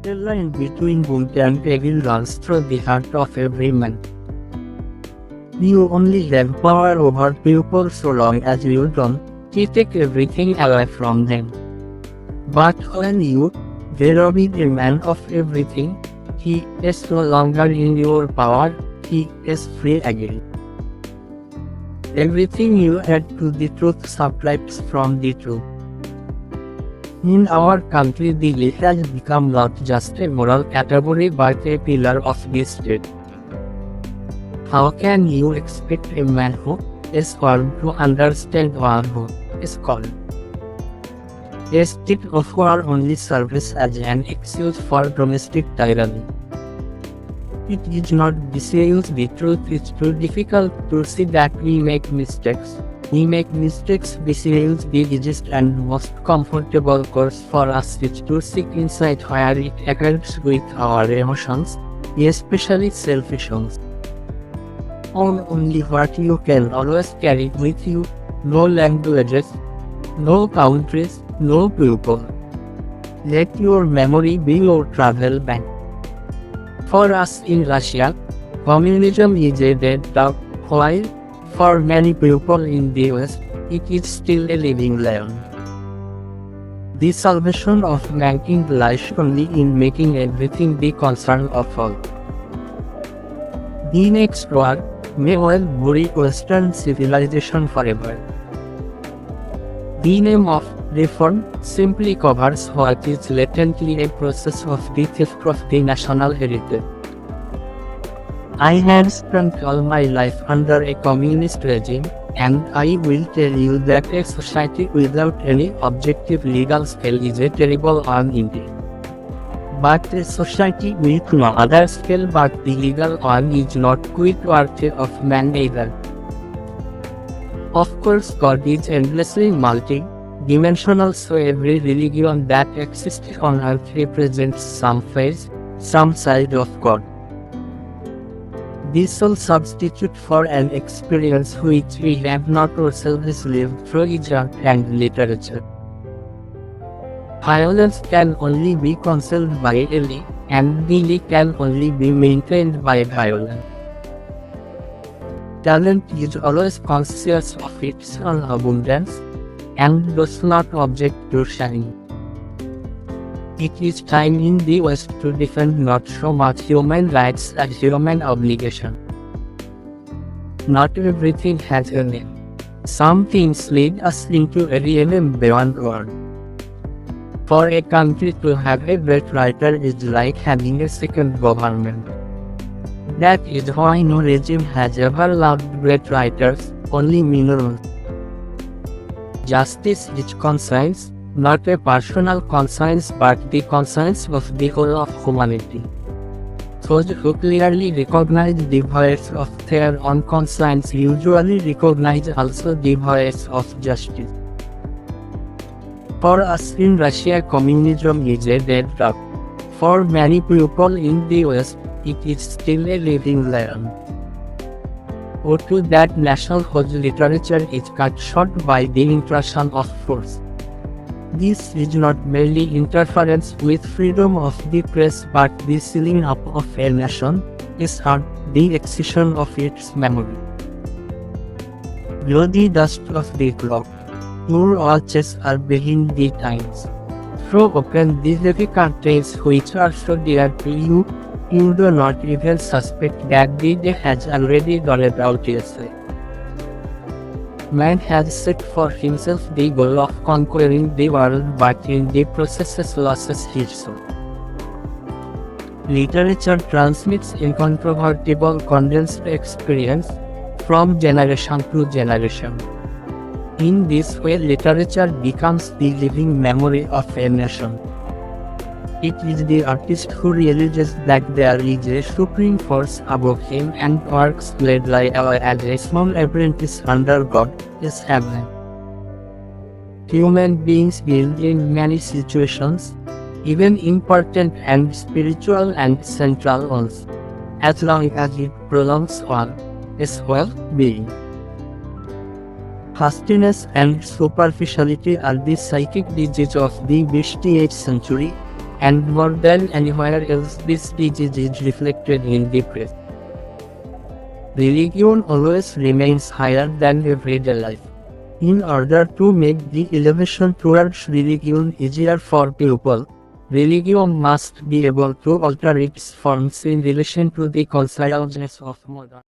The line between good and evil runs through the heart of every man. You only have power over people so long as you don't take everything away from them. But when you rob a man of everything, he is no longer in your power, he is free again. Everything you add to the truth supplies from the truth. In our country, the law has become not just a moral category but a pillar of the state. How can you expect a man who is called to understand one who is called? A state of war only serves as an excuse for domestic tyranny. It is not disuse the truth, it's too difficult to see that we make mistakes. We make mistakes disuse the easiest and most comfortable course for us is to seek insight where it accords with our emotions, especially selfish ones. Own only what you can always carry with you, no languages, no countries, no people. Let your memory be your travel bank. For us in Russia, communism is a dead dog, while for many people in the West, it is still a living lion. The salvation of mankind lies only in making everything the concern of all. The next war may well bury Western civilization forever. The name of reform simply covers what is latently a process of the theft of the national heritage. I have spent all my life under a communist regime, and I will tell you that a society without any objective legal scale is a terrible one indeed. But a society with no other scale but the legal one is not quite worthy of man either. Of course, God is endlessly multi-dimensional, so every religion that exists on earth represents some phase, some side of God. This sole substitute for an experience which we have not ourselves lived through is art and literature. Violence can only be concealed by a lie, and the lie can only be maintained by violence. Talent is always conscious of its own abundance, and does not object to shine. It is time in the West to defend not so much human rights as human obligation. Not everything has a name. Some things lead us into a realm beyond world. For a country to have a great writer is like having a second government. That is why no regime has ever loved great writers, only minerals. Justice is conscience, not a personal conscience but the conscience of the whole of humanity. Those who clearly recognize the voice of their own conscience usually recognize also the voice of justice. For us in Russia, communism is a dead dog. For many people in the West, it is still a living lion. Or to that nation whose literature is cut short by the intrusion of force. This is not merely interference with freedom of the press but the sealing up of a nation, its heart, the excision of its memory. Blow the dust of the clock. Your watches are behind the times. Throw open the heavy curtains which are so dear to you, you do not even suspect that the day has already dawned out yesterday. Man has set for himself the goal of conquering the world but in the process loses his soul. Literature transmits incontrovertible condensed experience from generation to generation. In this way, literature becomes the living memory of a nation. It is the artist who realizes that there is a supreme force above him and works led like as a small apprentice under God is heaven. Human beings build in many situations, even important and spiritual and central ones, as long as it prolongs one's well-being. Hastiness and superficiality are the psychic disease of the 20th century, And more than anywhere else, this disease is reflected in the press. Religion always remains higher than everyday life. In order to make the elevation towards religion easier for people, religion must be able to alter its forms in relation to the consciousness of modern